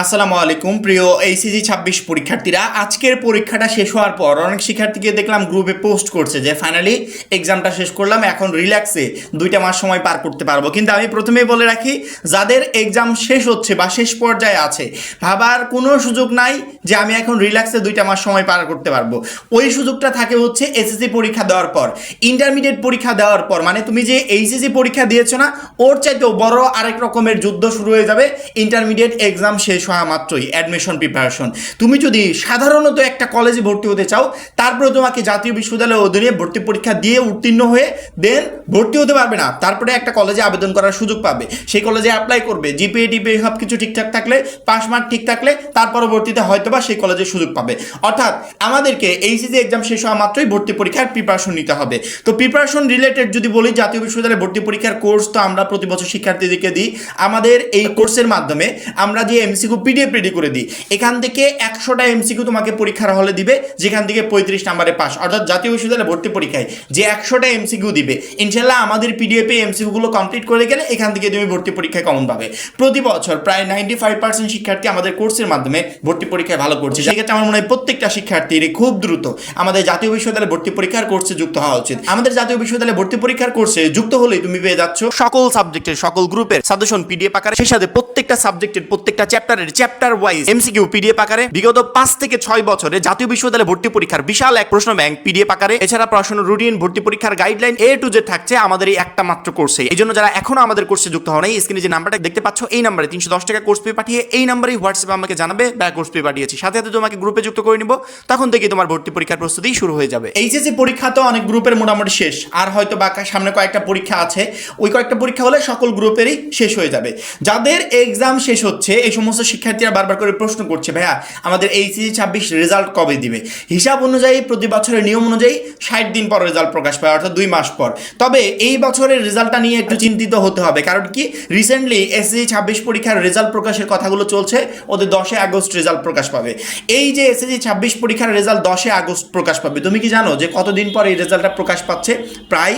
আসসালামু আলাইকুম প্রিয় এইচএসসি 26 পরীক্ষার্থীরা, আজকের পরীক্ষাটা শেষ হওয়ার পর অনেক শিক্ষার্থীকে দেখলাম গ্রুপে পোস্ট করছে যে ফাইনালি এক্সামটা শেষ করলাম, এখন রিল্যাক্সে 2টা মাস সময় পার করতে পারবো। কিন্তু আমি প্রথমেই বলে রাখি, যাদের এক্সাম শেষ হচ্ছে বা শেষ পর্যায়ে আছে, ভাবার কোনো সুযোগ নাই যে আমি এখন রিল্যাক্সে 2টা মাস সময় পার করতে পারবো। ওই সুযোগটা থাকে হচ্ছে এসএসসি পরীক্ষা দেওয়ার পর, ইন্টারমিডিয়েট পরীক্ষা দেওয়ার পর। মানে তুমি যে এইচএসসি পরীক্ষা দিয়েছো না, ওর চাইতেও বড় আরেক রকমের যুদ্ধ শুরু হয়ে যাবে ইন্টারমিডিয়েট এক্সাম শেষ হওয়া মাত্রই, অ্যাডমিশন প্রিপারেশন। তুমি যদি সাধারণত একটা কলেজে ভর্তি হতে চাও, তারপরে তোমাকে জাতীয় বিশ্ববিদ্যালয়ের অধীনে ভর্তি পরীক্ষা দিয়ে উত্তীর্ণ হয়ে দেন ভর্তি হতে পারবে না, তারপরে একটা কলেজে আবেদন করার সুযোগ পাবে, সেই কলেজে অ্যাপ্লাই করবে, জিপিএ টিপিএ সব কিছু ঠিকঠাক থাকলে, পাস মার্ক ঠিক থাকলে তার পরবর্তীতে হয়তো বা সেই কলেজে সুযোগ পাবে। অর্থাৎ আমাদেরকে এইচএসসি এক্সাম শেষ হওয়া মাত্রই ভর্তি পরীক্ষার প্রিপারেশন নিতে হবে। তো প্রিপারেশন রিলেটেড যদি বলি, জাতীয় বিশ্ববিদ্যালয়ের ভর্তি পরীক্ষার কোর্স তো আমরা প্রতি বছর শিক্ষার্থীদেরকে দিই। আমাদের এই কোর্সের মাধ্যমে আমরা যে এমসিকিউ পিডিএফ রেডি করে দিই, এখান থেকে 100টা এমসিকিউ তোমাকে পরীক্ষার হলে দিবে, যেখান থেকে 35 নম্বরে পাস। অর্থাৎ জাতীয় বিশ্ববিদ্যালয়ে ভর্তি পরীক্ষায় যে 100টা এমসিকিউ দিবে, ইনশাল্লাহ আমাদের পিডিএফে এমসিকিউগুলো কমপ্লিট করে গেলে এখান থেকে তুমি ভর্তি পরীক্ষায় কমন পাবে। প্রতি বছর প্রায় 95% শিক্ষার্থী আমাদের কোর্সের মাধ্যমে ভর্তি পরীক্ষায় ভালো করছে। সেক্ষেত্রে আমার মনে হয় প্রত্যেকটা শিক্ষার্থীর খুব দ্রুত আমাদের জাতীয় বিশ্ববিদ্যালয়ে ভর্তি পরীক্ষার কোর্সে যুক্ত হওয়া উচিত। আমাদের জাতীয় বিশ্ববিদ্যালয়ে ভর্তি পরীক্ষার কোর্সে যুক্ত হলেই তুমি পেয়ে যাচ্ছ সকল সাবজেক্টের সকল গ্রুপের সাজেশন পিডিএফ আকারে, সেই সাথে প্রত্যেকটা সাবজেক্টের প্রত্যেকটা চ্যাপ্টারের চ্যাপ্টার ওয়াইজ এমসিকিউ পিডিএফ আকারে, বিগত 5 থেকে 6 বছরে জাতীয় বিশ্ববিদ্যালয়ে ভর্তি পরীক্ষার বিশাল এক প্রশ্ন ব্যাংক পিডিএফ আকারে, এছাড়া প্রশ্ন রুটিন, ভর্তি পরীক্ষার গাইডলাইন A to Z থাকছে আমাদের এই একটা মাত্র কোর্সে। এই জন্য যারা এখনো আমাদের কোর্সে যুক্ত হও নাই, স্ক্রিনে যে নাম্বারটা দেখতে পাচ্ছ, এই নাম্বারে 310 টাকা কোর্স ফি পাঠিয়ে এই নাম্বারেই হোয়াটসঅ্যাপে আমাকে জানাবে কোর্স ফি পাঠিয়েছি, সাথে সাথে তোমাকে গ্রুপে যুক্ত করে নিব, তখন থেকে তোমার ভর্তি পরীক্ষার প্রস্তুতি শুরু হয়ে যাবে। এইচএসসি পরীক্ষা তো অনেক গ্রুপের মোটামুটি শেষ, আর হয়তো বা সামনে কয়েকটা পরীক্ষা আছে, ওই কয়েকটা পরীক্ষা হলে সকল গ্রুপেরই শেষ হয়ে যাবে। যাদের এক্সাম শেষ হচ্ছে, এই সমস্ত শিক্ষার্থীরা বারবার করে প্রশ্ন করছে, ভাইয়া আমাদের এইচএসসি 26 রেজাল্ট কবে দিবে? হিসাব অনুযায়ী প্রতি বছরের নিয়ম অনুযায়ী 60 দিন পর রেজাল্ট প্রকাশ পায়, অর্থাৎ 2 মাস পর। তবে এই বছরের রেজাল্টটা নিয়ে একটু চিন্তিত হতে হবে, কারণ কি রিসেন্টলি এসএসসি 26 পরীক্ষার রেজাল্ট প্রকাশের কথাগুলো চলছে, ওদের 10 আগস্ট রেজাল্ট প্রকাশ পাবে। এই যে এসএসসি 26 পরীক্ষার রেজাল্ট 10 আগস্ট প্রকাশ পাবে, তুমি কি জানো যে কতদিন পর এই রেজাল্টটা প্রকাশ পাচ্ছে? প্রায়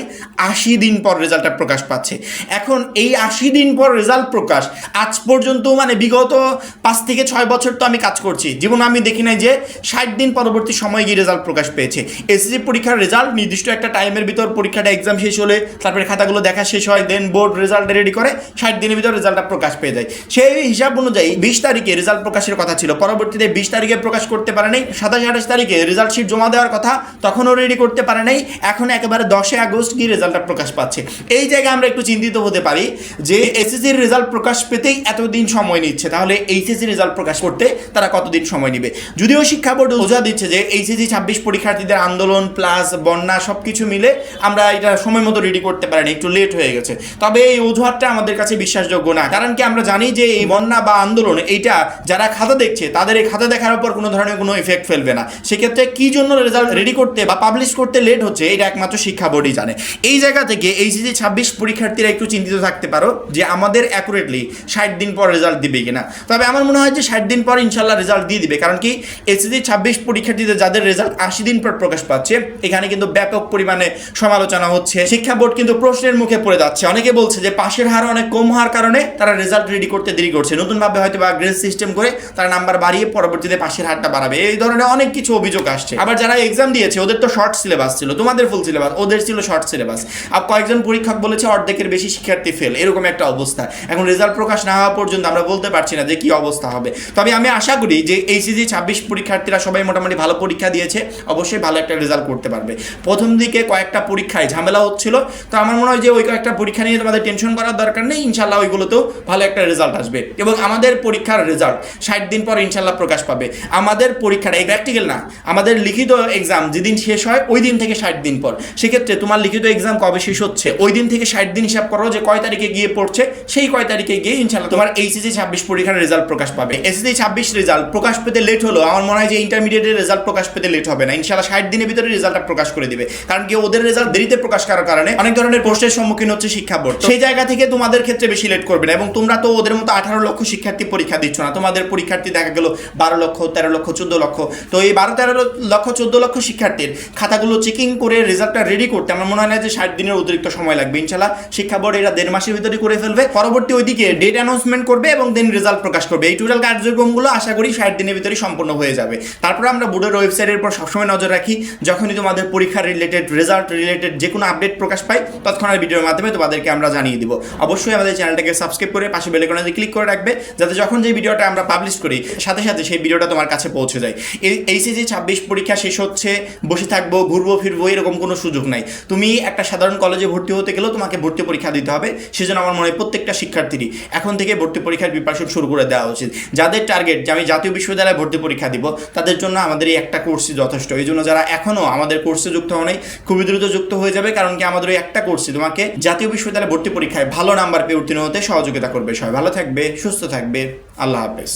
80 দিন পর রেজাল্টটা প্রকাশ পাচ্ছে। এখন এই 80 দিন পর রেজাল্ট প্রকাশ, আজ পর্যন্ত মানে বিগত 5 থেকে 6 বছর তো আমি কাজ করছি, জীবনে আমি দেখি নাই যে 60 দিন পরবর্তী সময় গিয়ে রেজাল্ট প্রকাশ পেয়েছে। এসএসসি পরীক্ষার রেজাল্ট নির্দিষ্ট একটা টাইমের ভিতর, পরীক্ষাটা এক্সাম শেষ হলে তারপরে খাতাগুলো দেখা শেষ হয়, দেন বোর্ড রেজাল্ট রেডি করে 60 দিনের ভিতর রেজাল্টটা প্রকাশ পেয়ে যায়। সেই হিসাব অনুযায়ী 20 তারিখে রেজাল্ট প্রকাশের কথা ছিল, পরবর্তীতে 20 তারিখে প্রকাশ করতে পারে নাই, 27-28 তারিখে রেজাল্ট শিট জমা দেওয়ার কথা, তখনও রেডি করতে পারে নাই, এখন একেবারে 10 আগস্ট গিয়ে রেজাল্টটা প্রকাশ পাচ্ছে। এই জায়গায় আমরা একটু চিন্তিত হতে পারি যে এসএসসির রেজাল্ট প্রকাশ পেতেই এতদিন সময় নিচ্ছে, তাহলে এইচএসসি রেজাল্ট প্রকাশ করতে তারা কতদিন সময় নেবে? যদিও শিক্ষা বোর্ড বোঝা দিচ্ছে যে এইচএসসি 26 পরীক্ষার্থীদের আন্দোলন প্লাস বন্যা সব কিছু মিলে আমরা এটা সময় মতো রেডি করতে পারিনি, একটু লেট হয়ে গেছে, তবে এই অজুহাতটা আমাদের কাছে বিশ্বাসযোগ্য না। কারণ কি আমরা জানি যে এই বন্যা বা আন্দোলন, এইটা যারা খাতা দেখছে তাদের এই খাতা দেখার উপর কোনো ধরনের কোনো এফেক্ট ফেলবে না। সেক্ষেত্রে কি জন্য রেজাল্ট রেডি করতে বা পাবলিশ করতে লেট হচ্ছে, এটা একমাত্র শিক্ষা বোর্ডই জানে। এই জায়গা থেকে এইচএসসি 26 পরীক্ষার্থীরা একটু চিন্তিত থাকতে পারো যে আমাদের অ্যাকুরেটলি 60 দিন পর রেজাল্ট দিবে কিনা। তবে আমার মনে হয় যে 60 দিন পর ইনশাল্লাহ রেজাল্ট দিয়ে দিবে, কারণ কি এসএসসি 26 পরীক্ষার্থীদের যাদের রেজাল্ট 80 দিন পর প্রকাশ পাচ্ছে, এখানে কিন্তু ব্যাপক পরিমাণে সমালোচনা হচ্ছে। শিক্ষা বোর্ড কিন্তু প্রশ্নের মুখে পড়ে যাচ্ছে, অনেকে বলছে যে পাশের হার অনেক কম হওয়ার কারণে তারা রেজাল্ট রেডি করতে দেরি করছে, নতুনভাবে হয়তো বা গ্রেড সিস্টেম করে তারা নাম্বার বাড়িয়ে পরবর্তীতে পাশের হারটা বাড়াবে, এই ধরনের অনেক কিছু অভিযোগ আসছে। আবার যারা এক্সাম দিয়েছে ওদের তো শর্ট সিলেবাস ছিল, তোমাদের ফুল সিলেবাস, ওদের ছিল শর্ট সিলেবাস। আর কয়েকজন পরীক্ষক বলেছে অর্ধেকের বেশি শিক্ষার্থী ফেল, এরকম একটা অবস্থা। এখন রেজাল্ট প্রকাশ না হওয়া পর্যন্ত আমরা বলতে পারছি না যে কি অবস্থা হবে। তবে আমি আশা করি যে এইচএসসি 26 পরীক্ষার্থীরা সবাই মোটামুটি ভালো পরীক্ষা দিয়েছে, অবশ্যই ভালো একটা রেজাল্ট করতে পারবে। প্রথম দিকে কয়েকটা পরীক্ষায় ঝামেলা হচ্ছিল, তো আমার মনে হয় যে ওই কয়েকটা পরীক্ষা নিয়ে তোমাদের টেনশন করার দরকার নেই, ইনশাল্লাহ ওইগুলোতেও ভালো একটা রেজাল্ট আসবে। এবং আমাদের পরীক্ষার রেজাল্ট 60 দিন পর ইনশাল্লাহ প্রকাশ পাবে। আমাদের পরীক্ষাটা এই প্র্যাকটিক্যাল না, আমাদের লিখিত এক্সাম যেদিন শেষ হয় ওই দিন থেকে 60 দিন পর। সেক্ষেত্রে তোমার লিখিত এক্সাম কবে শেষ হচ্ছে ওই দিন থেকে 60 দিন হিসাব করো যে কয় তারিখে গিয়ে পড়ছে, সেই কয় তারিখে গিয়ে ইনশাল্লাহ তোমার এইচএসসি 26 পরীক্ষার রেজাল্ট প্রকাশ পাবে। এসএসসি 26 রেজাল্ট প্রকাশ পেতে লেট হলো, আমার মনে হয় যে ইন্টারমিডিয়েটের রেজাল্ট প্রকাশ পেতে লেট হবে না, ইনশাল্লাহ 60 দিনের ভিতরে রেজাল্টটা প্রকাশ করে দিবে। কারণ কি ওদের রেজাল্ট দেরিতে প্রকাশ করার কারণে অনেক ধরনের প্রশ্নের সম্মুখীন হচ্ছে শিক্ষা বোর্ড, সেই জায়গা থেকে তোমাদের ক্ষেত্রে বেশি লেট করবে না। এবং তোমরা তো ওদের মতো 18 লক্ষ শিক্ষার্থী পরীক্ষা দিচ্ছ না, তোমাদের পরীক্ষার্থী দেখা গেল 12 লক্ষ, 13 লক্ষ, 14 লক্ষ। তো এই 12-13 লক্ষ 14 লক্ষ শিক্ষার্থীর খাতাগুলো চেকিং করে রেজাল্টটা রেডি করতে আমার মনে হয় না যে 60 দিনের অতিরিক্ত সময় লাগবে। ইনশাল্লাহ শিক্ষা বোর্ড এটা 1.5 মাসের ভিতরে করে ফেলবে, পরবর্তী ওইদিকে ডেট অ্যানাউন্সমেন্ট করবে এবং দেন রেজাল্ট প্রকাশ করবে। করবে। এই টোটাল কার্যক্রমগুলো আশা করি 60 দিনের ভিতরে সম্পন্ন হয়ে যাবে। তারপর আমরা বোর্ডের ওয়েবসাইটের উপর সবসময় নজর রাখি, যখনই তোমাদের পরীক্ষার রিলেটেড, রেজাল্ট রিলেটেড যে কোনো আপডেট প্রকাশ পাই তৎক্ষণাৎ ভিডিওর মাধ্যমে তোমাদেরকে আমরা জানিয়ে দিব। অবশ্যই আমাদের চ্যানেলটাকে সাবস্ক্রাইব করে পাশে বেল আইকনে ক্লিক করে রাখবে, যাতে যখন যে ভিডিওটা আমরা পাবলিশ করি সাথে সাথে সেই ভিডিওটা তোমার কাছে পৌঁছে যায়। এই এইচএসসি 26 পরীক্ষা শেষ হচ্ছে, বসে থাকবো, ঘুরবো ফিরবো, এরকম কোনো সুযোগ নাই। তুমি একটা সাধারণ কলেজে ভর্তি হতে গেলেও তোমাকে ভর্তি পরীক্ষা দিতে হবে। সেজন্য আমার মনে হয় প্রত্যেকটা শিক্ষার্থীরই এখন থেকে ভর্তি পরীক্ষার প্রিপারেশন শুরু করে দেওয়া উচিত। যাদের টার্গেট যে আমি জাতীয় বিশ্ববিদ্যালয়ে ভর্তি পরীক্ষা দিব, তাদের জন্য আমাদের এই একটা কোর্সই যথেষ্ট। এই জন্য যারা এখনও আমাদের কোর্সে যুক্ত হওয়া নেই, খুবই দ্রুত যুক্ত হয়ে যাবে, কারণ কি আমাদের ওই একটা কোর্সই তোমাকে জাতীয় বিশ্ববিদ্যালয়ে ভর্তি পরীক্ষায় ভালো নাম্বার পেয়ে উত্তীর্ণ হতে সহযোগিতা করবে। সবাই ভালো থাকবে, সুস্থ থাকবে, আল্লাহ হাফেজ।